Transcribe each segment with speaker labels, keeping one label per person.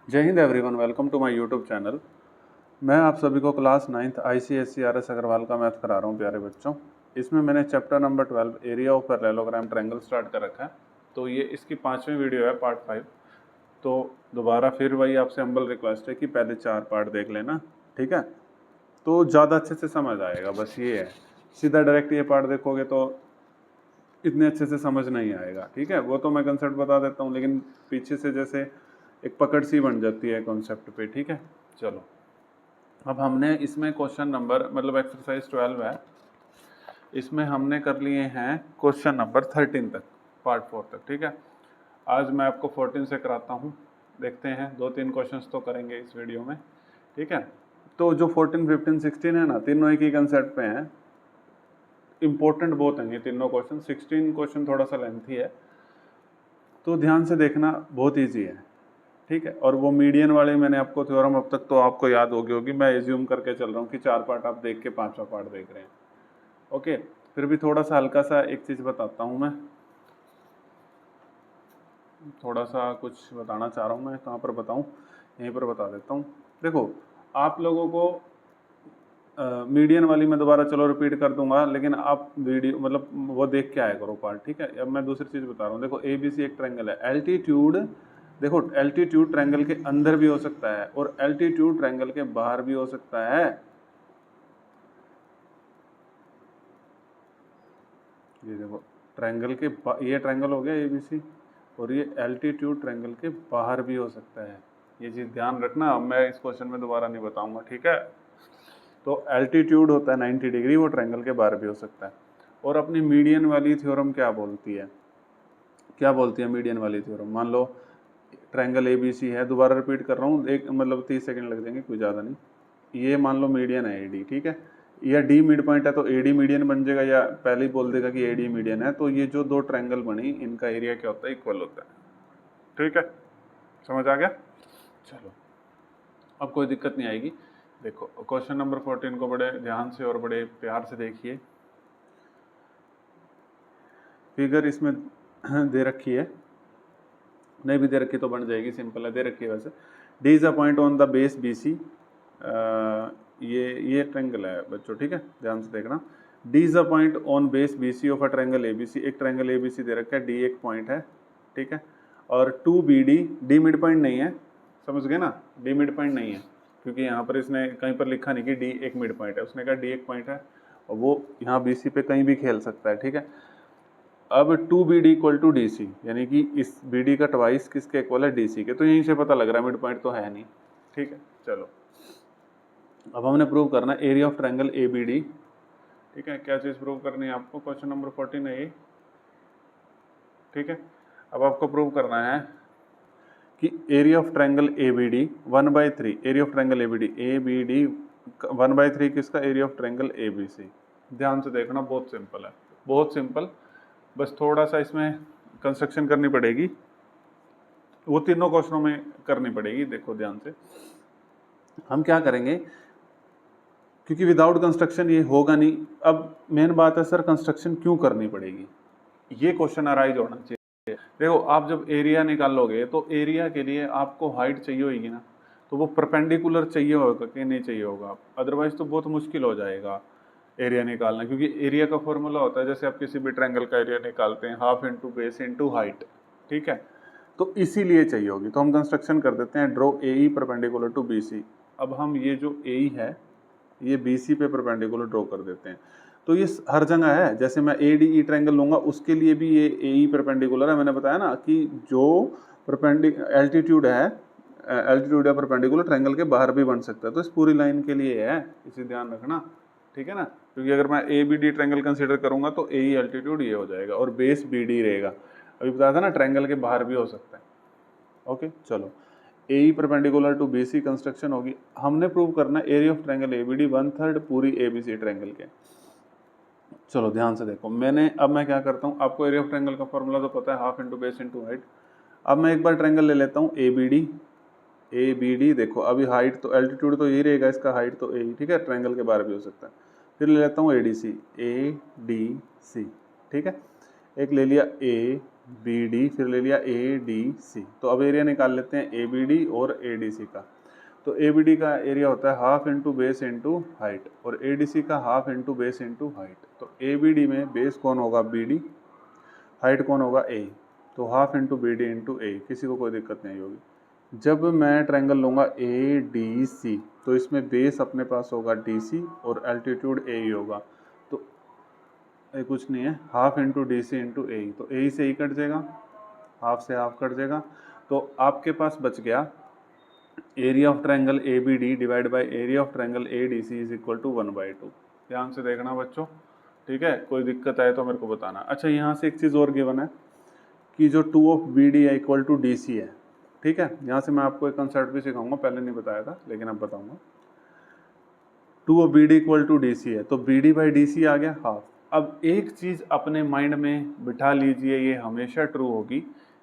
Speaker 1: जय हिंद everyone, welcome to my YouTube channel. मैं आप सभी को class 9th ICSE RS Agarwal का मैथ करा रहा हूँ प्यारे बच्चों। इसमें मैंने chapter number 12 area of parallelogram triangle start कर रखा है। तो ये इसकी 5वीं वीडियो है, पार्ट 5। तो दोबारा फिर वही आपसे हम्बल रिक्वेस्ट है कि पहले 4 पार्ट देख लेना, ठीक है? तो ज़्यादा अच्छे से समझ आएगा, बस ये है। सीधा डायरेक्ट ये पार्ट देखोगे तो इतने अच्छे से समझ नहीं आएगा, ठीक है? वो तो मैं कंसेप्ट बता देता हूँ, लेकिन पीछे से जैसे एक पकड़ सी बन जाती है कॉन्सेप्ट पे, ठीक है? चलो, अब हमने इसमें क्वेश्चन नंबर मतलब एक्सरसाइज 12 है, इसमें हमने कर लिए हैं क्वेश्चन नंबर 13 तक, पार्ट 4 तक, ठीक है? आज मैं आपको 14 से कराता हूँ, देखते हैं 2-3 क्वेश्चंस तो करेंगे इस वीडियो में, ठीक है? तो जो 14, 15, 16 है ना, तीनों एक ही कंसेप्ट पे हैं, इंपॉर्टेंट बहुत हैं ये तीनों क्वेश्चन। 16 क्वेश्चन थोड़ा सा लेंथी है, तो ध्यान से देखना, बहुत ईजी है, ठीक है? और वो मीडियन वाले मैंने आपको थ्योरम अब तक तो आपको याद होगी, मैं एज्यूम करके चल रहा हूँ कि 4 पार्ट आप देख के 5वां पार्ट देख रहे हैं, ओके? फिर भी थोड़ा सा हल्का सा एक चीज़ बताता हूँ मैं, थोड़ा सा कुछ बताना चाह रहा हूँ मैं। कहाँ पर बताऊँ? यहीं पर बता देता हूँ। देखो, आप लोगों को मीडियन वाली मैं दोबारा चलो रिपीट कर दूंगा, लेकिन आप वीडियो मतलब वो देख के आया करो पार्ट, ठीक है? अब मैं दूसरी चीज़ बता रहा हूँ। देखो, ABC एक ट्रायंगल है। एल्टीट्यूड, देखो एल्टीट्यूड ट्रायंगल के अंदर भी हो सकता है और एल्टीट्यूड ट्रायंगल के बाहर भी हो सकता है। ये देखो, ट्रायंगल के ये ट्रायंगल हो गया ABC, और ये एल्टीट्यूड ट्रायंगल के बाहर भी हो सकता है। ये चीज़ ध्यान रखना, अब मैं इस क्वेश्चन में दोबारा नहीं बताऊंगा, ठीक है? तो एल्टीट्यूड होता है 90 डिग्री, वो ट्रायंगल के बाहर भी हो सकता है। और अपनी मीडियन वाली थ्योरम क्या बोलती है? क्या बोलती है मीडियन वाली थ्योरम? मान लो ट्रायंगल ABC है, दोबारा रिपीट कर रहा हूँ, एक मतलब 30 सेकंड लग जाएंगे, कोई ज़्यादा नहीं। ये मान लो मीडियन है AD, ठीक है? या D मिड पॉइंट है तो AD मीडियन बन जाएगा, या पहले ही बोल देगा कि AD मीडियन है। तो ये जो दो ट्रायंगल बनी, इनका एरिया क्या होता है? इक्वल होता है, ठीक है? समझ आ गया? चलो, अब कोई दिक्कत नहीं आएगी। देखो, क्वेश्चन नंबर 14 को बड़े ध्यान से और बड़े प्यार से देखिए। फिगर इसमें दे रखी है, नहीं भी दे रखी तो बन जाएगी, सिंपल है, दे रखी है वैसे। D is a point on the base BC। ये ट्रायंगल है बच्चों, ठीक है? ध्यान से देखना। D is a point on base BC of a triangle ABC। एक ट्रायंगल ABC दे रखा है, D एक पॉइंट है, ठीक है? और 2BD, D मिड पॉइंट नहीं है, समझ गए ना? D मिड पॉइंट नहीं है, क्योंकि यहाँ पर इसने कहीं पर लिखा नहीं कि D एक मिड पॉइंट है, उसने कहा D एक पॉइंट है, और वो यहाँ BC पे कहीं भी खेल सकता है, ठीक है? अब 2BD इक्वल टू DC, यानी कि इस BD का ट्वाइस किसके इक्वल है? DC के। तो यहीं से पता लग रहा है मिड पॉइंट तो है नहीं, ठीक है? चलो, अब हमने प्रूव करना है एरिया ऑफ ट्रायंगल ABD, ठीक है? क्या चीज़ प्रूव करनी है आपको? क्वेश्चन नंबर 14 है ये, ठीक है? अब आपको प्रूव करना है कि area of triangle ABD 1/3, area of triangle ABD 1/3 किसका? Area of triangle ABC। ध्यान से देखना, बहुत सिंपल है, बहुत सिंपल। बस थोड़ा सा इसमें कंस्ट्रक्शन करनी पड़ेगी, वो तीनों क्वेश्चनों में करनी पड़ेगी। देखो ध्यान से, हम क्या करेंगे, क्योंकि विदाउट कंस्ट्रक्शन ये होगा नहीं। अब मेन बात है, सर कंस्ट्रक्शन क्यों करनी पड़ेगी? ये क्वेश्चन अराइज होना चाहिए। देखो, आप जब एरिया निकालोगे तो एरिया के लिए आपको हाइट चाहिए होगी ना, तो वो परपेंडिकुलर चाहिए होगा कि नहीं चाहिए होगा? अदरवाइज तो बहुत मुश्किल हो जाएगा एरिया निकालना, क्योंकि एरिया का फॉर्मूला होता है, जैसे आप किसी भी ट्रायंगल का एरिया निकालते हैं, half into base into height, ठीक है? तो इसीलिए चाहिए होगी। तो हम कंस्ट्रक्शन कर देते हैं, draw AE perpendicular to BC। अब हम ये जो AE है, ये BC पे परपेंडिकुलर ड्रॉ कर देते हैं। तो ये हर जगह है, जैसे मैं ADE ट्रायंगल लूंगा, उसके लिए भी ये AE परपेंडिकुलर है। मैंने बताया ना कि जो एल्टीट्यूड है, एल्टीट्यूड या परपेंडिकुलर ट्रायंगल के बाहर भी बन सकता है। तो इस पूरी लाइन के लिए है, इसे ध्यान रखना, ठीक है ना? क्योंकि अगर मैं ABD ट्रायंगल कंसीडर करूंगा तो AE एल्टीट्यूड ये हो जाएगा और बेस BD रहेगा। अभी बताया था ना, ट्रायंगल के बाहर भी हो सकता है, ओके? चलो, AE perpendicular to BC construction होगी। हमने प्रूव करना एरिया ऑफ ट्रायंगल ABD 1/3 पूरी ABC ट्रायंगल के। चलो ध्यान से देखो, अब मैं क्या करता हूँ, आपको एरिया ऑफ ट्रायंगल का फॉर्मूला तो पता है, half into base into height. अब मैं एक बार ट्रायंगल ले लेता हूँ ABD। देखो, अभी हाइट तो एल्टीट्यूड तो यही रहेगा, इसका हाइट तो AE, ठीक है? ट्रायंगल के बाहर भी हो सकता है। फिर ले लेता हूँ ADC, ठीक है? एक ले लिया बी डी, फिर ले लिया ए डी सी। तो अब एरिया निकाल लेते हैं ए बी डी और ए डी सी का। तो ए बी डी का एरिया होता है half into base into height, और ए डी सी का half into base into height. तो ए बी डी में बेस कौन होगा, बी डी, हाइट कौन होगा, ए। तो half into B D into A, किसी को कोई दिक्कत नहीं होगी। जब मैं ट्रायंगल लूँगा ए डी सी, तो इसमें बेस अपने पास होगा डी सी और एल्टीट्यूड ए ही होगा। तो ये कुछ नहीं है, half into D C into A. तो ए से ही कट जाएगा, हाफ से हाफ कट जाएगा। तो आपके पास बच गया area of triangle A B D divide by area of triangle A D C is equal to 1/2। ध्यान से देखना बच्चों, ठीक है। कोई दिक्कत आए तो मेरे को बताना। अच्छा, यहाँ से एक चीज़ और गिवन है कि जो 2 ऑफ बी डी है इक्वल टू डी सी है, ठीक है। यहाँ से मैं आपको एक कंसेप्ट भी सिखाऊंगा, पहले नहीं बताया था लेकिन अब बताऊंगा। 2 of B D equal to D C है, तो B D by D C आ गया हाफ। अब एक चीज़ अपने माइंड में बिठा लीजिए, ये हमेशा ट्रू होगी।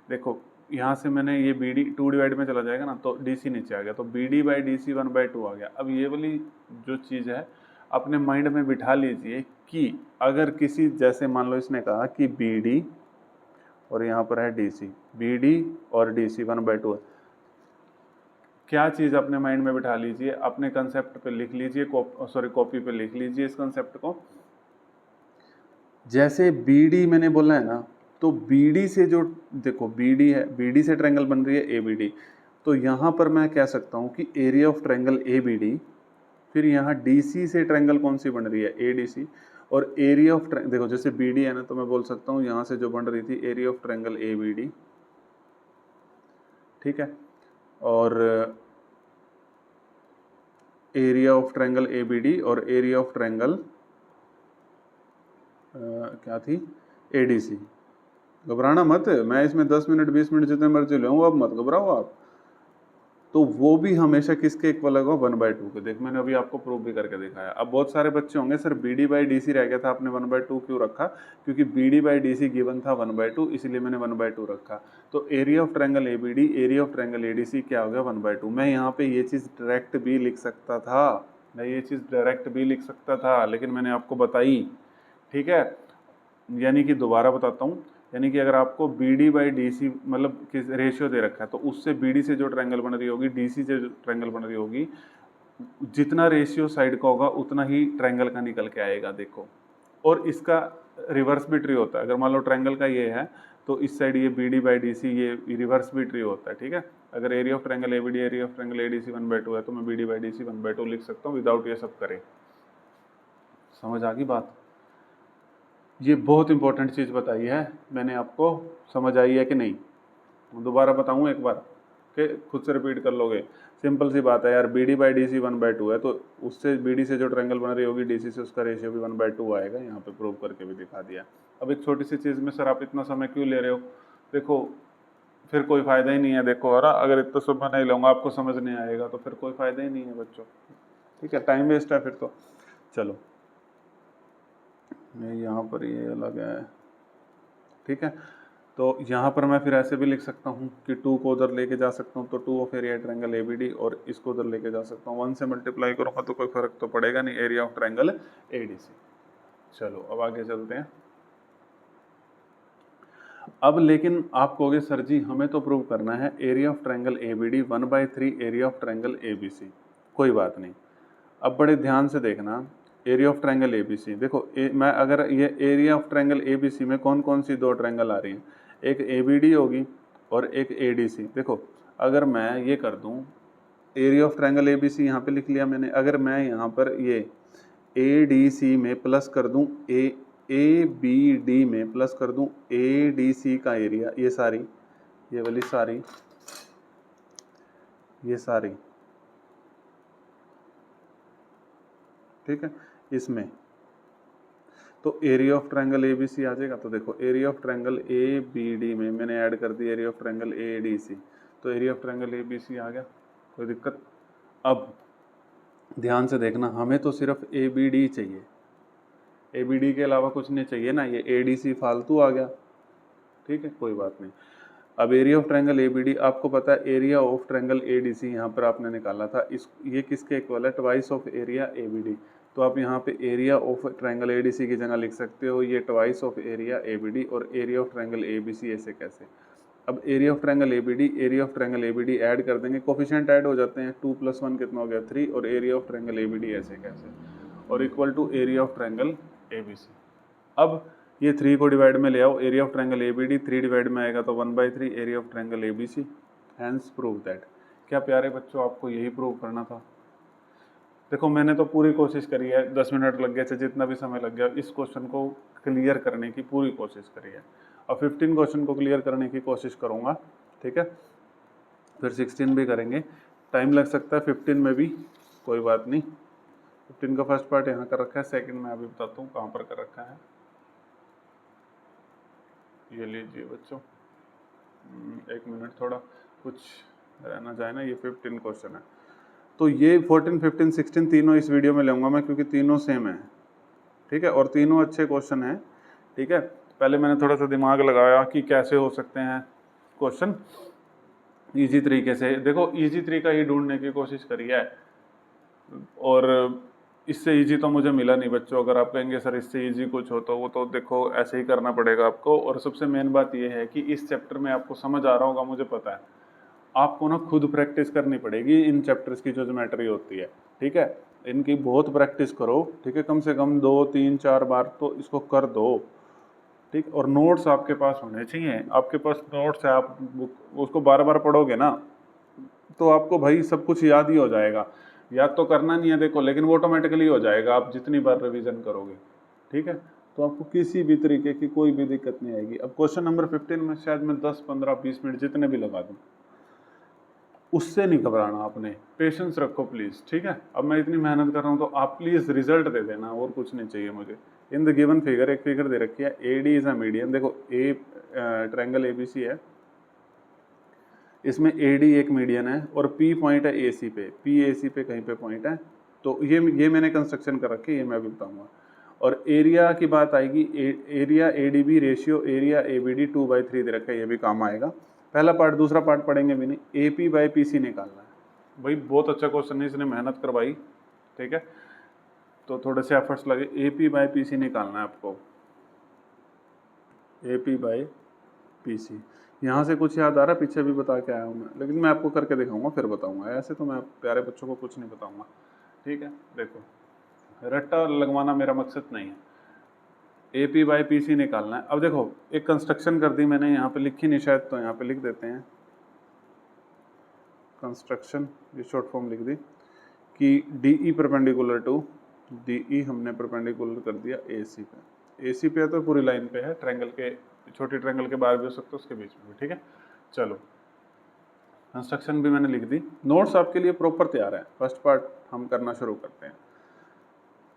Speaker 1: देखो यहाँ से मैंने ये बी डी 2 डिवाइड में चला जाएगा ना, तो डी सी नीचे आ गया, तो B D by D C 1/2 आ गया। अब ये वाली जो चीज़ है अपने माइंड में बिठा लीजिए कि अगर किसी, जैसे मान लो इसने कहा कि बी डी और यहाँ पर है डी सी, बी डी और डी सी 1/2 है। क्या चीज़ अपने माइंड में बिठा लीजिए, अपने कंसेप्ट पे लिख लीजिए, कॉपी पे लिख लीजिए इस कंसेप्ट को। जैसे बी डी मैंने बोला है ना, तो बी डी से जो, देखो बी डी है, बी डी से ट्रायंगल बन रही है ए बी डी, तो यहाँ पर मैं कह सकता हूँ कि area of triangle A B D, फिर यहाँ डी सी से ट्रायंगल कौन सी बन रही है, ए डी सी, और एरिया ऑफ, देखो जैसे बी डी है ना, तो मैं बोल सकता हूँ यहाँ से जो बन रही थी area of triangle A B D, ठीक है। और area of triangle A B D और एरिया ऑफ ट्रायंगल क्या थी, ए डी सी। घबराना मत, मैं इसमें 10 मिनट 20 मिनट जितने मर्जी लूँगा, अब मत घबराओ आप। तो वो भी हमेशा किसके इक्वल होगा, 1/2 के। देख मैंने अभी आपको प्रूव भी करके दिखाया। अब बहुत सारे बच्चे होंगे sir B D by D C रह गया था, आपने 1/2 क्यों रखा, क्योंकि B D by D C given था 1/2, इसलिए मैंने 1/2 रखा। तो area of triangle A B D, area of triangle A D C क्या हो गया, 1/2। मैं यहाँ पे ये चीज़ डायरेक्ट भी लिख सकता था, मैं ये चीज़ डायरेक्ट भी लिख सकता था, लेकिन मैंने आपको बताई, ठीक है। यानी कि दोबारा बताता हूँ, यानी कि अगर आपको B D by D C मतलब किस रेशियो दे रखा है, तो उससे बी डी से जो ट्रायंगल बन रही होगी, डी सी से जो ट्रायंगल बन रही होगी, जितना रेशियो साइड का होगा उतना ही ट्रायंगल का निकल के आएगा, देखो। और इसका रिवर्स भी ट्री होता है। अगर मान लो ट्रायंगल का ये है, तो इस साइड ये B D by D C, ये रिवर्स भी ट्री होता है, ठीक है। अगर area of triangle A B D, area of triangle A D C 1/2 है, तो मैं B D by D C 1/2 लिख सकता हूँ विदाउट ये सब करे। समझ आ गई बात। ये बहुत इंपॉर्टेंट चीज़ बताई है मैंने आपको, समझ आई है कि नहीं, दोबारा बताऊँ एक बार कि खुद से रिपीट कर लोगे। सिंपल सी बात है यार, B D by D C 1/2 है, तो उससे बी डी से जो ट्रायंगल बन रही होगी डी सी से, उसका रेशियो भी 1/2 आएगा। यहाँ पे प्रूव करके भी दिखा दिया। अब एक छोटी सी चीज़ में सर आप इतना समय क्यों ले रहे हो, देखो फिर कोई फ़ायदा ही नहीं है। देखो और अगर इतना समय नहीं लूँगा, आपको समझ नहीं आएगा, तो फिर कोई फ़ायदा ही नहीं है बच्चों, ठीक है, टाइम वेस्ट है फिर तो। चलो यहाँ पर ये अलग है, ठीक है। तो यहाँ पर मैं फिर ऐसे भी लिख सकता हूँ कि 2 को उधर लेके जा सकता हूँ, तो 2 of area triangle A B D, और इसको उधर लेके जा सकता हूँ। 1 से मल्टीप्लाई करूँगा तो कोई फर्क तो पड़ेगा नहीं, area of triangle A D C. चलो अब आगे चलते हैं। अब लेकिन आप कहोगे सर जी हमें तो प्रूव करना है area of triangle A B D 1/3 area of triangle A B C. कोई बात नहीं, अब बड़े ध्यान से देखना, area of triangle A B C, देखो मैं अगर ये area of triangle A B C में कौन कौन सी 2 ट्रायंगल आ रही हैं, एक ए बी डी होगी और एक ए डी सी। देखो अगर मैं ये कर दूं, area of triangle A B C यहाँ पे लिख लिया मैंने, अगर मैं यहाँ पर ये ए डी सी में प्लस कर दूं, ए बी डी में प्लस कर दूं ए डी सी का एरिया, ये सारी, ये वाली सारी, ये सारी, ठीक है, इसमें तो area of triangle A B C आ जाएगा। तो देखो area of triangle A B D में मैंने ऐड कर दी area of triangle A D C, तो area of triangle A B C आ गया, कोई दिक्कत। अब ध्यान से देखना, हमें तो सिर्फ ए बी डी चाहिए, ए बी डी के अलावा कुछ नहीं चाहिए ना, ये ए डी सी फालतू आ गया, ठीक है, कोई बात नहीं। अब area of triangle A B D, आपको पता है area of triangle A D C यहाँ पर आपने निकाला था, इस ये किसके इक्वल है, twice of area A B D. तो आप यहाँ पे एरिया ऑफ ट्रायंगल एडीसी की जगह लिख सकते हो ये ट्वाइस ऑफ एरिया एबीडी, और एरिया ऑफ ट्रायंगल एबीसी ऐसे कैसे। अब area of triangle ABD, area of triangle ABD add कर देंगे, कोफिशिएंट ऐड हो जाते हैं, 2 + 1 कितना हो गया 3, और एरिया ऑफ ट्रायंगल एबीडी ऐसे कैसे, और equal to area of triangle ABC. अब ये 3 को डिवाइड में ले आओ, area of triangle ABD 3 divide में आएगा तो 1/3 area of triangle ABC, hence prove that. क्या प्यारे बच्चों आपको यही प्रूव करना था। देखो मैंने तो पूरी कोशिश करी है, 10 मिनट लग गए, चाहे जितना भी समय लग गया, इस क्वेश्चन को क्लियर करने की पूरी कोशिश करी है। अब 15 क्वेश्चन को क्लियर करने की कोशिश करूँगा, ठीक है, फिर 16 भी करेंगे, टाइम लग सकता है 15 में भी, कोई बात नहीं। 15 का फर्स्ट पार्ट यहाँ कर रखा है, सेकंड में अभी बताता हूँ कहाँ पर कर रखा है। ये लीजिए बच्चों, 1 मिनट, थोड़ा कुछ रहना जाए ना। ये 15 क्वेश्चन है, तो ये 14, 15, 16 तीनों इस वीडियो में लूँगा मैं, क्योंकि तीनों सेम है, ठीक है, और तीनों अच्छे क्वेश्चन हैं, ठीक है। पहले मैंने थोड़ा सा दिमाग लगाया कि कैसे हो सकते हैं क्वेश्चन इजी तरीके से। देखो इजी तरीका ही ढूंढने की कोशिश करी है, और इससे इजी तो मुझे मिला नहीं बच्चों। अगर आप कहेंगे सर इससे इजी कुछ हो, तो वो तो देखो ऐसे ही करना पड़ेगा आपको। और सबसे मेन बात ये है कि इस चैप्टर में आपको समझ आ रहा होगा, मुझे पता है, आपको ना खुद प्रैक्टिस करनी पड़ेगी इन चैप्टर्स की जो ज्योमेट्री होती है, ठीक है। इनकी बहुत प्रैक्टिस करो, ठीक है, कम से कम 2, 3, 4 बार तो इसको कर दो, ठीक। और नोट्स आपके पास होने चाहिए, आपके पास नोट्स है, आप उसको बार बार पढ़ोगे ना तो आपको भाई सब कुछ याद ही हो जाएगा। याद तो करना नहीं है देखो, लेकिन वो ऑटोमेटिकली हो जाएगा आप जितनी बार रिवीजन करोगे, ठीक है। तो आपको किसी भी तरीके की कोई भी दिक्कत नहीं आएगी। अब क्वेश्चन नंबर 15 में शायद मैं 10, 15, 20 मिनट जितने भी लगा दूं, उससे नहीं घबराना आपने, पेशेंस रखो प्लीज़, ठीक है। अब मैं इतनी मेहनत कर रहा हूँ तो आप प्लीज़ रिजल्ट दे देना, और कुछ नहीं चाहिए मुझे। इन द गिवन फिगर, एक फिगर दे रखी है, A D is a median. देखो ए ट्रायंगल एबीसी है, इसमें ए डी एक मीडियन है, और पी पॉइंट है ए सी पे, पी ए सी पे कहीं पे पॉइंट है। तो ये मैंने कंस्ट्रक्शन कर रखी है, ये मैं अभी बताऊँगा। और एरिया की बात आएगी, area A D B ratio area A B D 2/3 दे रखा है, ये भी काम आएगा। पहला पार्ट, दूसरा पार्ट पढ़ेंगे भी नहीं। A P by P C निकालना है भाई, बहुत अच्छा क्वेश्चन है, इसने मेहनत करवाई, ठीक है, तो थोड़े से एफर्ट्स लगे। A P by P C निकालना है आपको, A P by P C. यहाँ से कुछ याद आ रहा है, पीछे भी बता के आया हूँ मैं, लेकिन मैं आपको करके दिखाऊंगा फिर बताऊंगा, ऐसे तो मैं प्यारे बच्चों को कुछ नहीं बताऊंगा, ठीक है। देखो रट्टा लगवाना मेरा मकसद नहीं है, A P by P C निकालना है। अब देखो एक कंस्ट्रक्शन कर दी मैंने, यहाँ पे लिखी नहीं शायद, तो यहाँ पे लिख देते हैं कंस्ट्रक्शन, ये शॉर्ट फॉर्म लिख दी कि D E perpendicular to, D E हमने परपेंडिकुलर कर दिया ए सी पे। ए सी पे है तो पूरी लाइन पे है, ट्रायंगल के, छोटी ट्रायंगल के बाहर भी हो सकता है, उसके बीच में भी, ठीक है। चलो कंस्ट्रक्शन भी मैंने लिख दी, नोट्स आपके लिए प्रॉपर तैयार है। फर्स्ट पार्ट हम करना शुरू करते हैं।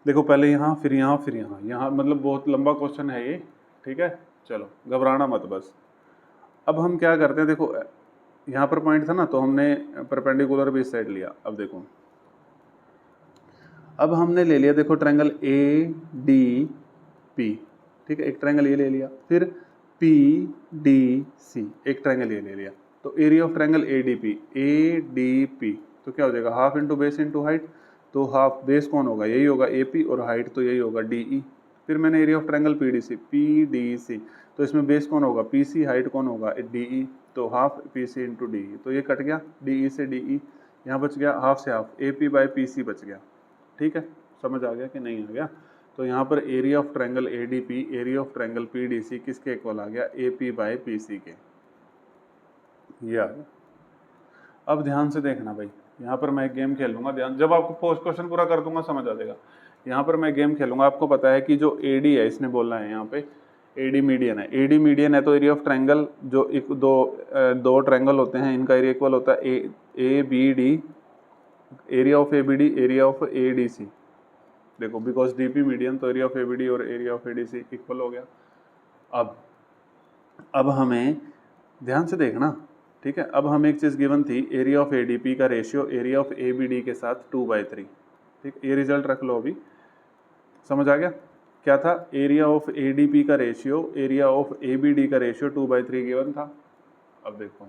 Speaker 1: देखो पहले यहाँ, फिर यहाँ, फिर यहाँ, यहाँ मतलब बहुत लंबा क्वेश्चन है ये, ठीक है। चलो घबराना मत बस। अब हम क्या करते हैं, देखो यहाँ पर पॉइंट था ना, तो हमने परपेंडिकुलर भी इस साइड लिया। अब देखो, अब हमने ले लिया, देखो ट्रायंगल ए डी पी, ठीक है, एक ट्रायंगल ये ले लिया, फिर पी डी सी, एक ट्रायंगल ये ले लिया। तो area of triangle A D P, तो क्या हो जाएगा, half into base into height. तो हाफ बेस कौन होगा, यही होगा ए पी, और हाइट तो यही होगा डी ई। फिर मैंने area of triangle P D C, तो इसमें बेस कौन होगा पी सी, हाइट कौन होगा डी ई, तो half P C into D E. तो ये कट गया, डी ई से डी ई, यहाँ बच गया हाफ से half, A P by P C बच गया, ठीक है। समझ आ गया कि नहीं आ गया। तो यहाँ पर area of triangle A D P, area of triangle P D C किसके इक्वल आ गया, A P by P C के, ये आ गया। अब ध्यान से देखना भाई, यहाँ पर मैं एक गेम खेलूंगा, ध्यान, जब आपको पोस्ट क्वेश्चन पूरा कर दूंगा समझ आ जाएगा। यहाँ पर मैं गेम खेलूंगा, आपको पता है कि जो ए डी है, इसने बोलना है यहाँ पे ए डी मीडियन है, ए डी मीडियन है, तो एरिया ऑफ ट्रायंगल जो दो ट्रायंगल होते हैं, इनका एरिया इक्वल होता है A B D, area of A B D, area of A D C. देखो बिकॉज डी पी मीडियन, तो area of A B D और area of A D C equal हो गया। अब हमें ध्यान से देखना, ठीक है। अब हमें एक चीज़ गिवन थी, area of A D P का ratio area of A B D के साथ 2/3, ठीक। ये रिजल्ट रख लो, अभी समझ आ गया क्या था। Area of A D P का ratio area of A B D का रेशियो 2/3 गिवन था। अब देखो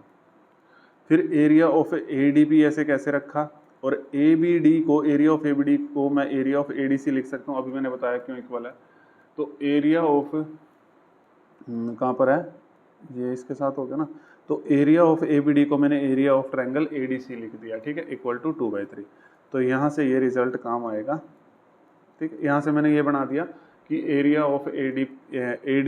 Speaker 1: फिर area of A D P ऐसे कैसे रखा, और ए बी डी को, area of A B D को मैं area of A D C लिख सकता हूँ, अभी मैंने बताया क्यों इक्वल है। तो एरिया ऑफ कहाँ पर है, ये इसके साथ हो गया ना, तो area of A B D को मैंने area of triangle A D C लिख दिया, ठीक है, इक्वल टू 2/3। तो यहाँ से ये रिजल्ट काम आएगा, ठीक है। यहाँ से मैंने ये बना दिया कि area of A D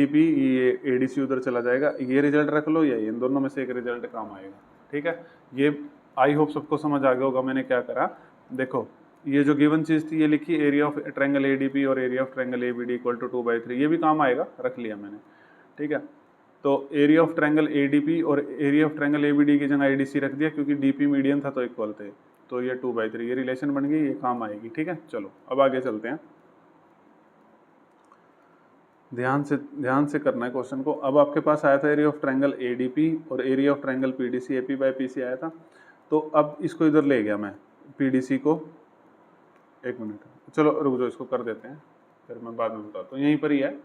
Speaker 1: P, ये ए डी सी उधर चला जाएगा, ये रिजल्ट रख लो या इन दोनों में से एक रिजल्ट काम आएगा, ठीक है। ये आई होप सबको समझ आ गया होगा मैंने क्या करा। देखो ये जो गिवन चीज़ थी ये लिखी, area of triangle A D P और area of triangle A B D equal to 2/3, ये भी काम आएगा, रख लिया मैंने, ठीक है। तो area of triangle A D P और area of triangle A B D की जगह ए डी सी रख दिया, क्योंकि डी पी मीडियन था तो इक्वल थे, तो ये 2/3 ये रिलेशन बन गई, ये काम आएगी, ठीक है। चलो अब आगे चलते हैं, ध्यान से करना है क्वेश्चन को। अब आपके पास आया था area of triangle A D P और area of triangle P D C, A P by P C आया था। तो अब इसको इधर ले गया मैं, पी डी सी को, एक मिनट चलो रुक जाओ, इसको कर देते हैं, फिर मैं बाद में बताता हूँ। यहीं पर ही है,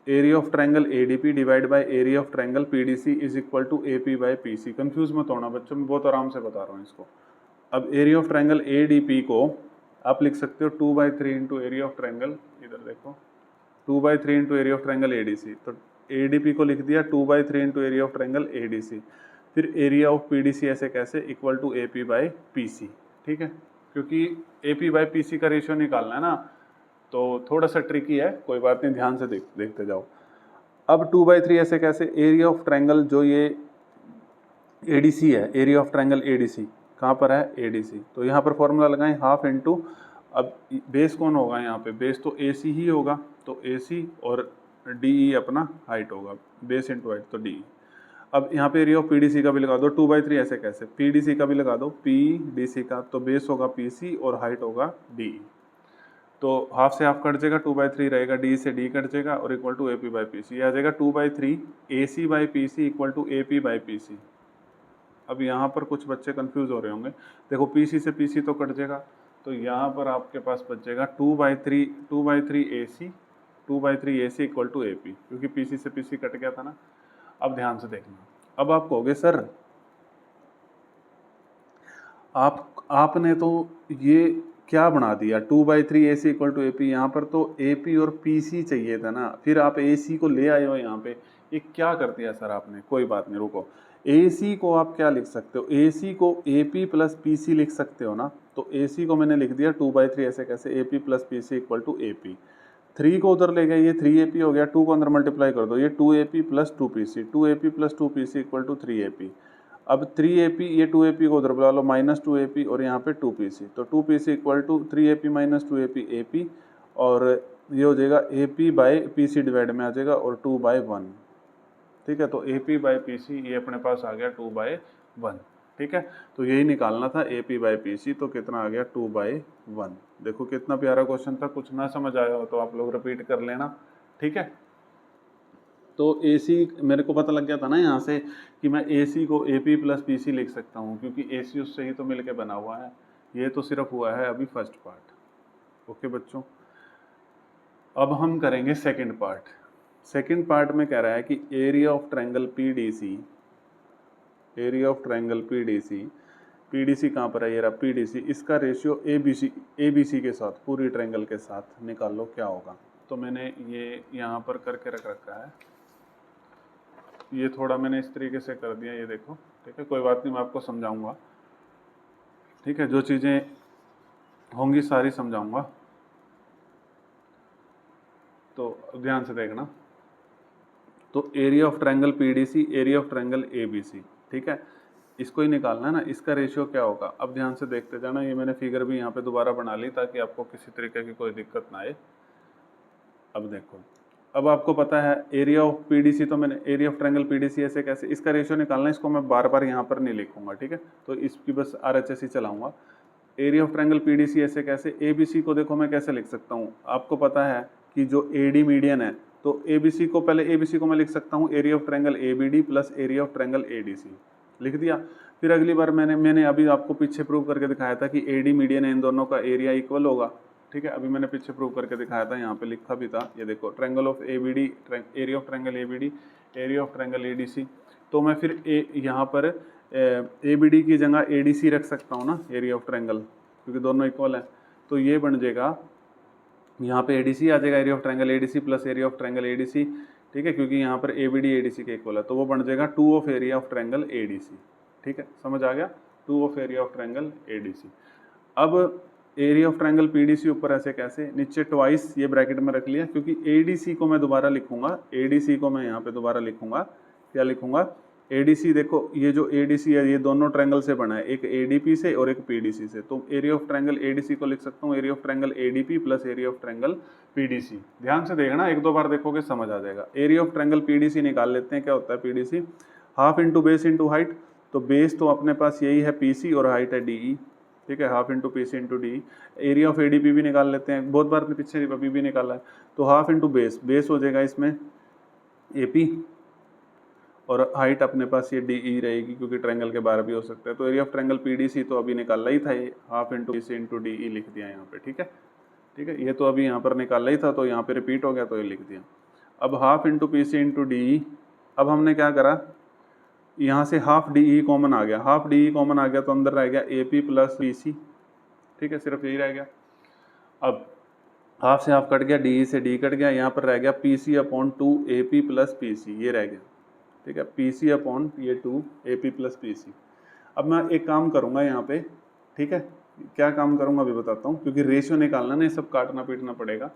Speaker 1: area of triangle A D P divide by area of triangle P D C is equal to A P by P C. Confuse मत होना बच्चों, मैं बहुत आराम से बता रहा हूँ इसको। अब area of triangle A D P को आप लिख सकते हो 2/3 इंटू एरिया ऑफ ट्रायंगल, इधर देखो 2/3 into area of triangle A D C. तो ए डी पी को लिख दिया 2/3 into area of triangle A D C. फिर area of P D C ऐसे कैसे, equal to A P by P C, ठीक है। क्योंकि A P by P C का रेशियो निकालना है ना, तो थोड़ा सा ट्रिकी है, कोई बात नहीं, ध्यान से देखते जाओ। अब 2/3 ऐसे कैसे, एरिया ऑफ ट्रायंगल जो ये ए डी सी है, area of triangle A D C कहाँ पर है, ए डी सी। तो यहाँ पर फॉर्मूला लगाएं, हाफ इंटू, अब बेस कौन होगा यहाँ पे, बेस तो ए सी ही होगा, तो ए सी और डी ई अपना हाइट होगा, बेस इंटू हाइट तो डी ई। अब यहाँ पे area of P D C का भी लगा दो, 2/3 ऐसे कैसे, पी डी सी का भी लगा दो, पी डी सी का, तो बेस होगा पी सी और हाइट होगा डी ई। तो हाफ से हाफ कट जाएगा, 2/3 रहेगा, डी से डी कट जाएगा और equal to A P by P C. आ जाएगा 2/3 A C by P C equal to A P by P C. अब यहाँ पर कुछ बच्चे कंफ्यूज हो रहे होंगे, देखो पी सी से पी सी तो कट जाएगा, तो यहाँ पर आपके पास बच जाएगा 2/3 A C, 2/3 A C equal to A P, क्योंकि पी सी से पी सी कट गया था ना। अब ध्यान से देखना, अब आप कहोगे सर आपने तो ये क्या बना दिया, 2/3 A C equal to A P, यहाँ पर तो ए पी और पी सी चाहिए था ना, फिर आप ए सी को ले आए हो यहाँ पे, ये क्या कर दिया सर आपने। कोई बात नहीं, रुको, ए सी को आप क्या लिख सकते हो, ए सी को A P plus P C लिख सकते हो ना। तो ए सी को मैंने लिख दिया 2/3 ऐसे कैसे, A P plus P C equal to A P. 3 को उधर ले गए, ये 3AP हो गया, 2 को अंदर मल्टीप्लाई कर दो, ये 2AP plus 2PC, 2AP plus 2PC equal to 3AP। अब 3AP, ये 2AP को उधर बुला लो, माइनस 2AP और यहाँ पे 2PC, तो 2PC equal to 3AP minus 2AP AP, और ये हो जाएगा AP बाई PC डिवाइड में आ जाएगा और 2/1, ठीक है। तो AP बाई PC ये अपने पास आ गया 2/1, ठीक है। तो यही निकालना था AP बाई PC, तो कितना आ गया 2/1। देखो कितना प्यारा क्वेश्चन था, कुछ ना समझ आया हो तो आप लोग रिपीट कर लेना, ठीक है। तो AC मेरे को पता लग गया था ना यहाँ से कि मैं AC को AP प्लस PC लिख सकता हूँ, क्योंकि AC उससे ही तो मिलके बना हुआ है। ये तो सिर्फ हुआ है अभी फर्स्ट पार्ट, ओके बच्चों। अब हम करेंगे सेकंड पार्ट। सेकंड पार्ट में कह रहा है कि area of triangle PDC, area of triangle PDC, PDC कहाँ पर है, ये रहा PDC, इसका रेशियो ABC के साथ, पूरी ट्रायंगल के साथ निकाल लो क्या होगा। तो मैंने ये यहाँ पर करके रख रखा है, ये थोड़ा मैंने इस तरीके से कर दिया, ये देखो, ठीक है। कोई बात नहीं, मैं आपको समझाऊंगा, ठीक है, जो चीज़ें होंगी सारी समझाऊंगा, तो ध्यान से देखना। तो area of triangle PDC, area of triangle ABC, ठीक है, इसको ही निकालना है ना, इसका रेशियो क्या होगा। अब ध्यान से देखते जाना, ये मैंने फिगर भी यहाँ पे दोबारा बना ली ताकि आपको किसी तरीके की कोई दिक्कत ना आए। अब देखो, अब आपको पता है एरिया ऑफ PDC, तो मैंने एरिया ऑफ ट्रायंगल PDC ऐसे कैसे, इसका रेशियो निकालना है, इसको मैं बार बार यहाँ पर नहीं लिखूंगा, ठीक है, तो इसकी बस RHS ही चलाऊंगा। एरिया ऑफ ट्रायंगल PDC ऐसे कैसे, ABC को देखो मैं कैसे लिख सकता हूँ, आपको पता है कि जो AD मीडियन है, तो ABC को, पहले ABC को मैं लिख सकता हूँ area of triangle ABD plus area of triangle ADC, लिख दिया। फिर अगली बार मैंने अभी आपको पीछे प्रूव करके दिखाया था कि AD मीडियन है, इन दोनों का एरिया इक्वल होगा, ठीक है। अभी मैंने पीछे प्रूव करके दिखाया था, यहाँ पे लिखा भी था, ये देखो, triangle of ABD, area of triangle ABD, area of triangle ADC। तो मैं फिर यहाँ पर ए बी डी की जगह ए डी सी रख सकता हूँ ना, एरिया ऑफ ट्रायंगल, क्योंकि दोनों इक्वल है। तो ये बन जाएगा, यहाँ पे ए डी सी आ जाएगा, area of triangle A D C plus area of triangle A D C, ठीक है, क्योंकि यहाँ पर A B D A D C के इक्वल है, तो वो बन जाएगा 2 of area of triangle A D C. ठीक है, समझ आ गया, 2 of area of triangle A D C. अब area of triangle P D C ऊपर ऐसे कैसे, नीचे ट्वाइस ये ब्रैकेट में रख लिया, क्योंकि ए डी सी को मैं दोबारा लिखूंगा, ए डी सी को मैं यहाँ पे दोबारा लिखूंगा, क्या लिखूंगा, एडीसी। देखो ये जो एडीसी है ये दोनों ट्रायंगल से बना है, एक एडीपी से और एक पीडीसी से, तो एरिया ऑफ ट्रायंगल एडीसी को लिख सकता हूँ area of triangle ADP plus area of triangle PDC. ध्यान से देखना, एक दो बार देखोगे समझ आ जाएगा। एरिया ऑफ ट्रायंगल पीडीसी निकाल लेते हैं, क्या होता है PDC, half into base into height, तो बेस तो अपने पास यही है पीसी और हाइट है डीई, ठीक है, half into PC into D. Area of ADP भी निकाल लेते हैं, बहुत बार पीछे अभी भी निकाला है, तो हाफ इंटू बेस, बेस हो जाएगा इसमें एपी और हाइट अपने पास ये डी ई रहेगी, क्योंकि ट्रायंगल के बाहर भी हो सकता है। तो एरिया ऑफ ट्रायंगल पीडीसी तो अभी निकाला ही था, ये half into PC into D ई लिख दिया यहाँ पे, ठीक है, ठीक है, ये तो अभी यहाँ पर निकाला ही था, तो यहाँ पे रिपीट हो गया तो ये लिख दिया। अब half into PC into D E, अब हमने क्या करा, यहाँ से हाफ डी ई कॉमन आ गया, हाफ डी ई कॉमन आ गया तो अंदर रह गया A P plus P C, ठीक है, सिर्फ यही रह गया। अब हाफ से हाफ कट गया, डी ई से डी कट गया, यहाँ पर रह गया P C upon 2 A P plus P C, ये रह गया, ठीक है, पी सी अपॉन ये 2 A P plus P C. अब मैं एक काम करूँगा यहाँ पे, ठीक है, क्या काम करूँगा अभी बताता हूँ, क्योंकि रेशियो निकालना नहीं, सब काटना पीटना पड़ेगा।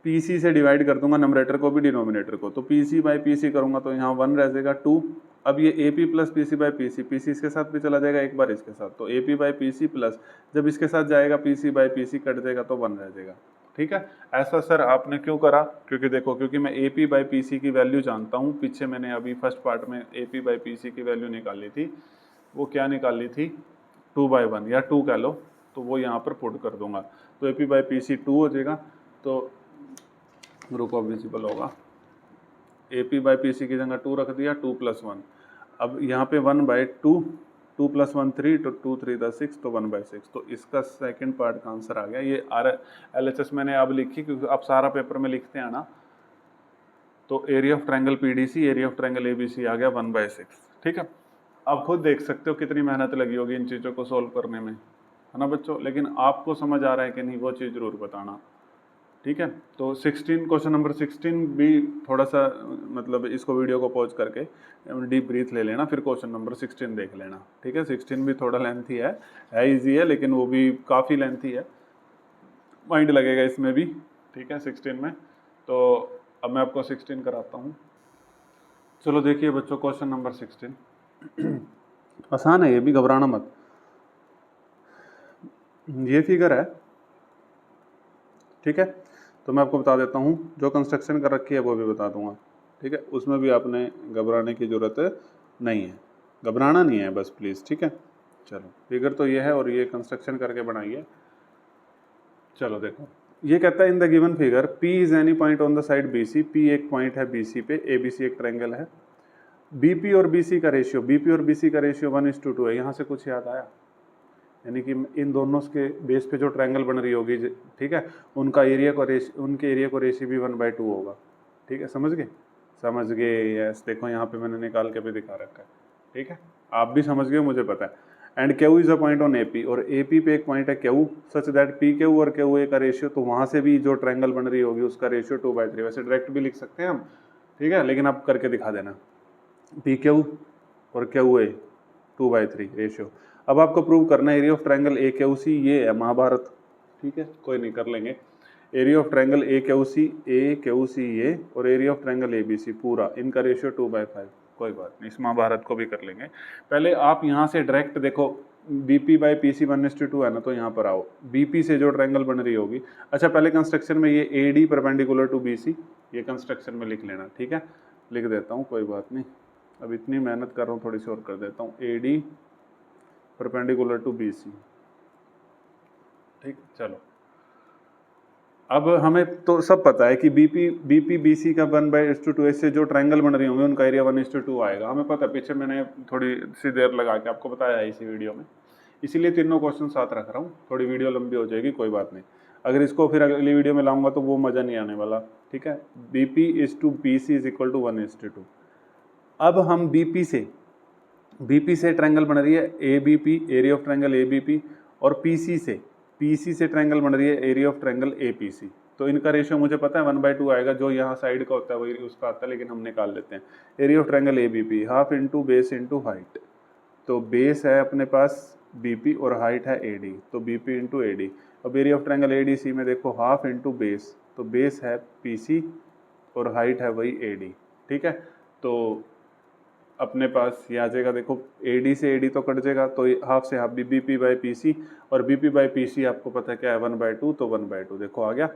Speaker 1: पी सी से डिवाइड कर दूंगा नंबरेटर को भी डिनोमिनेटर को, तो P C by P C करूँगा तो यहाँ 1 रह जाएगा 2। अब ये A P plus P C by P C, P C इसके साथ भी चला जाएगा एक बार इसके साथ, तो A P by P C plus जब इसके साथ जाएगा P C by P C cut जाएगा तो 1 रह जाएगा, ठीक है। ऐसा सर आपने क्यों करा, क्योंकि देखो, क्योंकि मैं A P by P C की वैल्यू जानता हूँ, पीछे मैंने अभी फर्स्ट पार्ट में A P by P C की वैल्यू निकाली थी, वो क्या निकाली थी 2/1 या 2 कह लो, तो वो यहाँ पर पुट कर दूंगा, तो A P by P C 2 हो जाएगा, तो ग्रुप ऑफ विजिबल होगा, A P by P C की जगह 2 रख दिया, 2 + 1, अब यहाँ पे 1/2, 2 + 1 3, तो 2 3 6, तो 1/6, तो इसका सेकंड पार्ट का आंसर आ गया। ये LHS मैंने अब लिखी, क्योंकि अब सारा पेपर में लिखते हैं ना, तो area of triangle PDC, area of triangle ABC आ गया 1/6, ठीक है। आप खुद देख सकते हो कितनी मेहनत लगी होगी इन चीज़ों को सोल्व करने में, है ना बच्चों, लेकिन आपको समझ आ रहा है कि नहीं वो चीज़ जरूर बताना, ठीक है। तो 16 क्वेश्चन नंबर 16 भी थोड़ा सा मतलब इसको वीडियो को पॉज करके डीप ब्रीथ ले लेना, फिर क्वेश्चन नंबर 16 देख लेना, ठीक है। 16 भी थोड़ा लेंथी है इजी है, लेकिन वो भी काफ़ी लेंथी है, माइंड लगेगा इसमें भी, ठीक है 16 में। तो अब मैं आपको 16 कराता हूँ। चलो देखिए बच्चों, क्वेश्चन नंबर 16 आसान है, ये भी घबराना मत। ये फिगर है, ठीक है, तो मैं आपको बता देता हूँ, जो कंस्ट्रक्शन कर रखी है वो भी बता दूंगा, ठीक है, उसमें भी आपने घबराने की ज़रूरत नहीं है, घबराना नहीं है बस प्लीज़, ठीक है। चलो फिगर तो ये है और ये कंस्ट्रक्शन करके बनाइए। चलो देखो, ये कहता है in the given figure P is any point on the side BC, P एक पॉइंट है BC पे, ABC एक ट्रायंगल है, BP और BC का रेशियो, BP और BC का रेशियो 1:2 है। यहाँ से कुछ याद आया, यानी कि इन दोनों के बेस पे जो ट्रायंगल बन रही होगी, ठीक है, उनका एरिया को उनके एरिया को रेशियो भी 1/2 होगा, ठीक है, समझ गए, समझ गए, यस। देखो यहाँ पे मैंने निकाल के भी दिखा रखा है, ठीक है, आप भी समझ गए, मुझे पता है। And Q is a point on AP, और AP पे एक पॉइंट है क्यू, सच दैट PQ और QA का रेशियो, तो वहाँ से भी जो ट्रायंगल बन रही होगी उसका रेशियो 2/3, वैसे डायरेक्ट भी लिख सकते हैं हम, ठीक है, लेकिन आप करके दिखा देना, PQ और QA 2/3 रेशियो। अब आपको प्रूव करना है एरिया ऑफ ट्रायंगल AQC, ये है महाभारत, ठीक है, कोई नहीं कर लेंगे। एरिया ऑफ ट्रायंगल AQC ये, और एरिया ऑफ ट्रायंगल ABC पूरा, इनका रेशियो 2/5, कोई बात नहीं, इस महाभारत को भी कर लेंगे। पहले आप यहाँ से डायरेक्ट देखो, BP बाई PC 1:2 है ना, तो यहाँ पर आओ, BP से जो ट्रायंगल बन रही होगी, अच्छा पहले कंस्ट्रक्शन में ये AD परपेंडिकुलर टू BC, ये कंस्ट्रक्शन में लिख लेना, ठीक है, लिख देता हूँ, कोई बात नहीं, अब इतनी मेहनत कर रहा हूँ, थोड़ी सी और कर देता हूँ, AD परपेंडिकुलर टू BC, ठीक। चलो अब हमें तो सब पता है कि BP BC का 1/2 से जो ट्रायंगल बन रही होंगे उनका एरिया 1:2 आएगा, हमें पता है, पीछे मैंने थोड़ी सी देर लगा के आपको बताया है इसी वीडियो में, इसीलिए तीनों क्वेश्चन साथ रख रहा हूँ, थोड़ी वीडियो लंबी हो जाएगी, कोई बात नहीं, अगर इसको फिर अगली वीडियो में लाऊंगा तो वो मज़ा नहीं आने वाला, ठीक है। BP is to BC is equal to 1:2। अब हम BP से बीपी से ट्रायंगल बन रही है ABP, area of triangle ABP, और पीसी से ट्रायंगल बन रही है एरिया ऑफ ट्रायंगल एपीसी। तो इनका रेशियो मुझे पता है 1/2 आएगा, जो यहाँ साइड का होता है वही उसका आता है, लेकिन हम निकाल लेते हैं। Area of triangle ABP half into base into height, तो बेस है अपने पास बीपी और हाइट है एडी, तो बीपी इंटू एडी। अब एरिया ऑफ ट्रायंगल एडीसी में देखो हाफ इंटू बेस, तो बेस है पीसी और हाइट है वही एडी, ठीक है। तो अपने पास ये आ जाएगा, देखो एडी से एडी तो कट जाएगा, तो हाफ से हाफ बीपी बाई पीसी, और बीपी बाई पीसी आपको पता है क्या है 1/2, तो 1/2 देखो आ गया।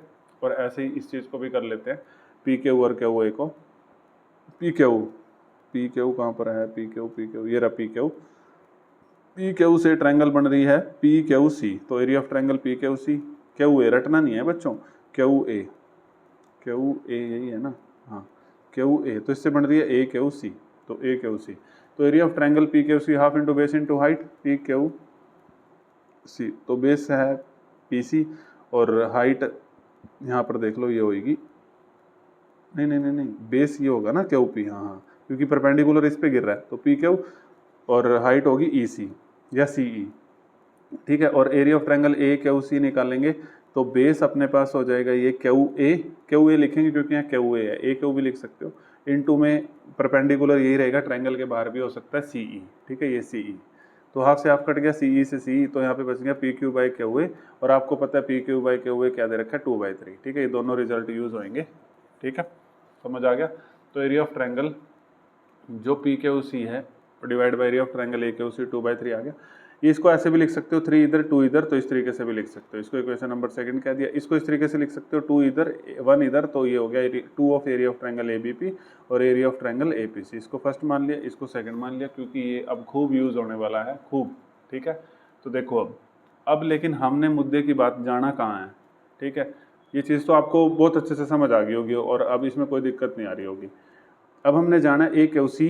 Speaker 1: और ऐसे ही इस चीज़ को भी कर लेते हैं, पी क्यू और क्यू ए को, पी क्यू कहाँ पर है, पी क्यू ये रहा पी क्यू से ट्रायंगल बन रही है पी क्यू सी, तो area of triangle P Q C, क्यू ए रटना नहीं है बच्चों, क्यू ए यही है ना, हाँ क्यू ए, तो इससे बन रही है ए क्यू सी, तो ए क्यू सी, तो area of triangle P Q C half into base into height P Q C, तो बेस है पी सी और हाइट यहाँ पर देख लो ये होगी, नहीं बेस ये होगा ना क्यू पी, हाँ क्योंकि परपेंडिकुलर इस पे गिर रहा है, तो पी क्यू और हाइट होगी ई सी या सी ई, ठीक है। और area of triangle A Q C निकालेंगे, तो बेस अपने पास हो जाएगा ये क्यू ए लिखेंगे क्योंकि यहाँ क्यू ए है, ए क्यू भी लिख सकते हो, इनटू में परपेंडिकुलर यही रहेगा, ट्रायंगल के बाहर भी हो सकता है सी ई, ठीक है, ये सी ई, तो हाफ से हाफ कट गया, सी ई से सी ई, तो यहाँ पे बच गया P Q by Q A, और आपको पता है P Q by Q A क्या दे रखा है 2/3, ठीक है, ये दोनों रिजल्ट यूज होंगे, ठीक है, समझ आ गया। तो एरिया ऑफ ट्रायंगल जो पी क्यू सी है divide by area of triangle A Q C 2/3 आ गया। ये इसको ऐसे भी लिख सकते हो 3 इधर 2 इधर, तो इस तरीके से भी लिख सकते हो, इसको इक्वेशन नंबर 2 कह दिया। इसको इस तरीके से लिख सकते हो 2 इधर 1 इधर, तो ये हो गया 2 of area of triangle ABP और एरिया ऑफ ट्रायंगल एपीसी। इसको फर्स्ट मान लिया, इसको सेकंड मान लिया, क्योंकि ये अब खूब यूज होने वाला है, खूब, ठीक है। तो देखो अब लेकिन हमने मुद्दे की बात जाना कहाँ है, ठीक है, ये चीज़ तो आपको बहुत अच्छे से समझ आ गई होगी और अब इसमें कोई दिक्कत नहीं आ रही होगी। अब हमने जाना ए क्यू सी,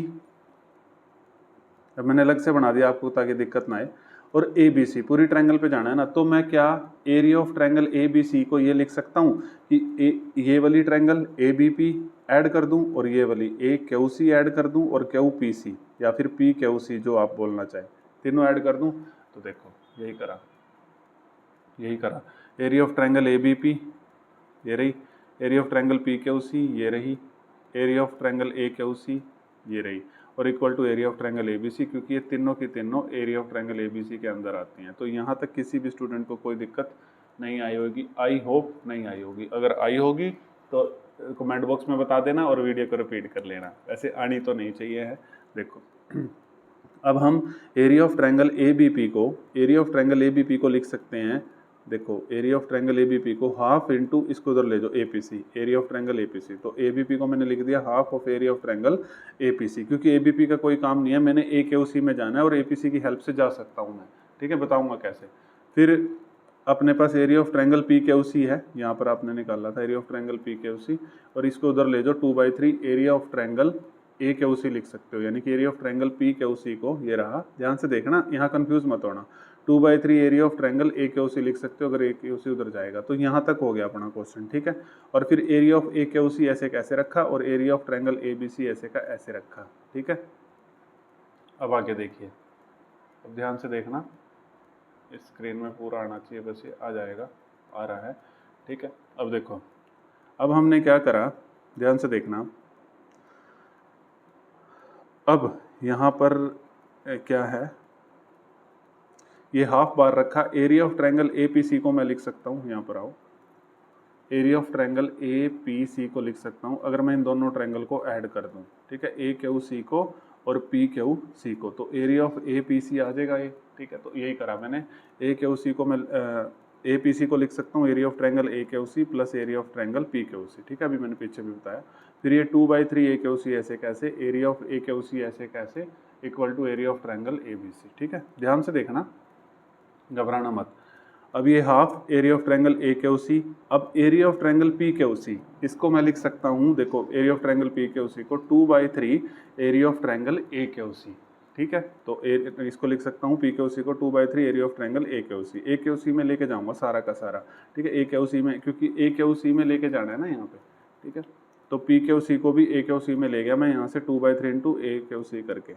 Speaker 1: अब मैंने अलग से बना दिया आपको ताकि दिक्कत ना आए, और ए बी सी पूरी ट्रायंगल पे जाना है ना, तो मैं क्या area of triangle A B C को ये लिख सकता हूँ कि ये वाली triangle A B P add कर दूँ और ये वाली ए क्यू सी ऐड कर दूँ और क्यू पी सी या फिर पी क्यू सी जो आप बोलना चाहें, तीनों ऐड कर दूँ। तो देखो यही करा area of triangle A B P ये रही, area of triangle P Q C ये रही, area of triangle A Q C ये रही, और equal to area of triangle ABC, क्योंकि ये तीनों की तीनों एरिया ऑफ ट्रायंगल एबीसी के अंदर आती हैं। तो यहाँ तक किसी भी स्टूडेंट को कोई दिक्कत नहीं आई होगी, आई होप नहीं आई होगी। अगर आई होगी तो कमेंट बॉक्स में बता देना और वीडियो को रिपीट कर लेना, ऐसे आनी तो नहीं चाहिए है। देखो अब हम एरिया ऑफ ट्रायंगल एबीपी को लिख सकते हैं, देखो एरिया ऑफ ट्रायंगल एबीपी को हाफ इंटू इसको उधर ले जाओ APC, area of triangle APC, तो एबीपी को मैंने लिख दिया half of area of triangle APC, क्योंकि एबीपी का कोई काम नहीं है, मैंने ए क्यू सी में जाना है और एपीसी की हेल्प से जा सकता हूँ मैं, ठीक है, बताऊंगा कैसे। फिर अपने पास area of triangle P Q C है, यहाँ पर आपने निकाला था area of triangle P Q C, और इसको उधर ले जाओ 2/3 area of triangle A Q C लिख सकते हो, यानी कि area of triangle P Q C को, ये रहा, ध्यान से देखना, यहाँ कंफ्यूज मत होना, 2/3 area of triangle A Q C लिख सकते हो अगर ए क्यू सी उधर जाएगा। तो यहाँ तक हो गया अपना क्वेश्चन, ठीक है। और फिर area of A Q C ऐसे कैसे रखा और area of triangle A B C ऐसे का ऐसे रखा, ठीक है। अब आगे देखिए, अब ध्यान से देखना, इस स्क्रीन में पूरा आना चाहिए, बस ये आ जाएगा, आ रहा है, ठीक है। अब देखो अब हमने क्या करा, ध्यान से देखना, अब यहाँ पर क्या है, ये हाफ बार रखा, area of triangle A P C को मैं लिख सकता हूँ, यहाँ पर आओ, area of triangle A P C को लिख सकता हूँ अगर मैं इन दोनों ट्रायंगल को ऐड कर दूँ, ठीक है, ए क्यू सी को और पी क्यू सी को, तो area of A P C आ जाएगा ये, ठीक है। तो यही करा मैंने, ए क्यू सी को मैं ए पी सी को लिख सकता हूँ area of triangle A Q C plus area of triangle P Q C, ठीक है, अभी मैंने पीछे भी बताया। फिर ये 2/3 ए क्यू सी ऐसे कैसे, area of A Q C ऐसे कैसे, equal to area of triangle A B C, ठीक है, ध्यान से देखना, घबराना मत। अब ये half area of triangle A Q C, अब area of triangle P Q C, इसको मैं लिख सकता हूँ, देखो area of triangle P Q C को 2/3 area of triangle A Q C, ठीक है। तो इसको लिख सकता हूँ पी क्यू सी को 2/3 area of triangle A Q C में लेके जाऊँगा सारा का सारा, ठीक है, ए क्यू सी में, क्योंकि ए क्यू सी में लेके जाना है ना यहाँ पे, ठीक है। तो पी क्यू सी को भी ए क्यू सी में ले गया मैं यहाँ से 2/3 इंटू ए क्यू सी करके।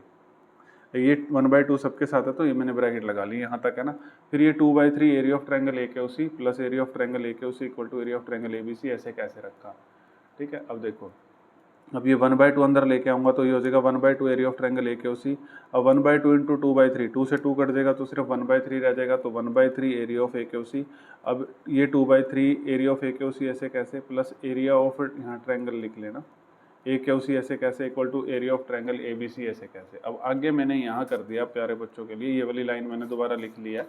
Speaker 1: ये 1/2 सबके साथ है तो ये मैंने ब्रैकेट लगा ली, यहाँ तक है ना। फिर ये 2/3 area of triangle A K O C plus area of triangle A K O C equal to area of triangle A B C, ऐसे कैसे रखा, ठीक है। अब देखो, अब ये 1/2 अंदर लेके आऊँगा तो ये हो जाएगा 1/2 area of triangle A K O सी। अब 1/2 इंटू 2/3, 2 से 2 कट जाएगा तो सिर्फ 1/3 रह जाएगा, तो 1/3 area of A K O सी। अब ये 2/3 area of A K O C ऐसे कैसे, प्लस एरिया ऑफ यहाँ ट्रायंगल लिख लेना ए के ओ सी ऐसे कैसे equal to area of triangle A B C ऐसे कैसे। अब आगे मैंने यहाँ कर दिया प्यारे बच्चों के लिए, ये वाली लाइन मैंने दोबारा लिख लिया।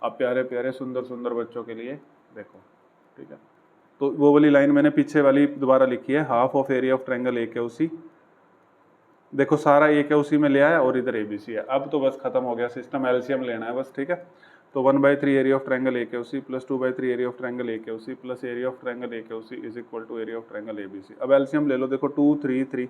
Speaker 1: अब प्यारे प्यारे सुंदर सुंदर बच्चों के लिए देखो, ठीक है, तो वो वाली लाइन मैंने पीछे वाली दोबारा लिखी है, half of area of triangle A K O सी। देखो सारा ए के ओ सी में ले आया और इधर ए बी सी है। अब तो बस खत्म हो गया सिस्टम, एलसीएम लेना है बस, ठीक है। तो 1/3 area of triangle A K O C plus 2/3 area of triangle A K O C plus area of triangle A K O C is equal to area of triangle A B C. अब LCM ले लो, देखो 2 3 3,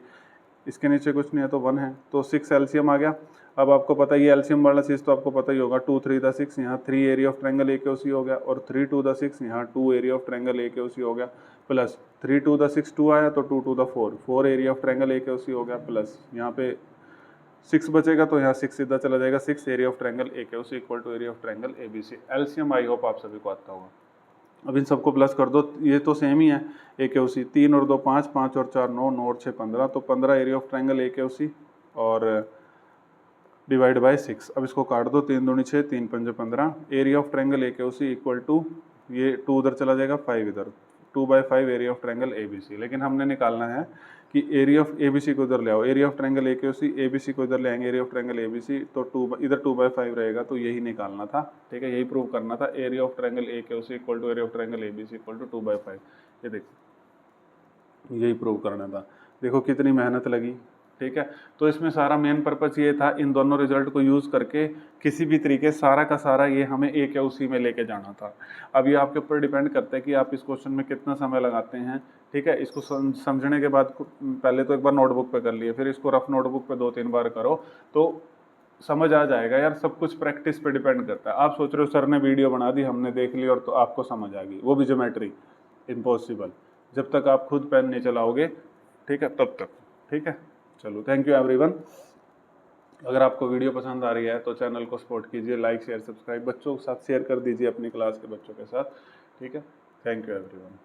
Speaker 1: इसके नीचे कुछ नहीं है तो 1 है, तो 6 एलसीएम आ गया। अब आपको पता है ये एलसीएम वाला चीज़ तो आपको पता ही होगा, 2 3 द 6, यहाँ 3 area of triangle A K O सी हो गया, और 3 2 द 6, यहाँ 2 area of triangle A K O सी हो गया, प्लस 3 2 द 6 2 आया तो 2 2 the 4, 4 area of triangle A K O सी हो गया, प्लस यहाँ पे 6 बचेगा तो यहाँ 6 सीधा चला जाएगा, 6 area of triangle A K O C equal to area of triangle A B C. LCM I hope आप सभी को आता होगा। अब इन सबको प्लस कर दो, ये तो सेम ही है, ए के ओ सी 3 और 2 5, 5 और 4 9, 9 और 6 15, तो 15 area of triangle A K O सी और डिवाइड बाय 6। अब इसको काट दो, 3 दूनी 6, 3 पंजे 15, area of triangle A K O C equal to, ये 2 उधर चला जाएगा 5 इधर, 2/5 area of triangle A B C. लेकिन हमने निकालना है कि area of A B C को इधर ले आओ, area of triangle A K O C, A B C को इधर ले आएंगे area of triangle A B C, तो 2 इधर 2/5 रहेगा, तो यही निकालना था, ठीक है, यही प्रूव करना था, area of triangle A K O C equal to area of triangle A B C equal to 2/5। ये देखो यही प्रूव करना था, देखो कितनी मेहनत लगी, ठीक है। तो इसमें सारा मेन पर्पस ये था, इन दोनों रिजल्ट को यूज़ करके किसी भी तरीके सारा का सारा ये हमें ए के ओ सी में लेके जाना था। अब ये आपके ऊपर डिपेंड करता है कि आप इस क्वेश्चन में कितना समय लगाते हैं, ठीक है। इसको समझने के बाद पहले तो एक बार नोटबुक पे कर लिए, फिर इसको रफ नोटबुक पे 2-3 बार करो तो समझ आ जाएगा यार। सब कुछ प्रैक्टिस पे डिपेंड करता है। आप सोच रहे हो सर ने वीडियो बना दी, हमने देख ली और तो आपको समझ आ गई, वो भी ज्योमेट्री, इम्पॉसिबल। जब तक आप खुद पेन नहीं चलाओगे, ठीक है, तब तक, ठीक है। चलो, थैंक यू एवरीवन। अगर आपको वीडियो पसंद आ रही है तो चैनल को सपोर्ट कीजिए, लाइक शेयर सब्सक्राइब, बच्चों के साथ शेयर कर दीजिए, अपनी क्लास के बच्चों के साथ, ठीक है। Thank you everyone.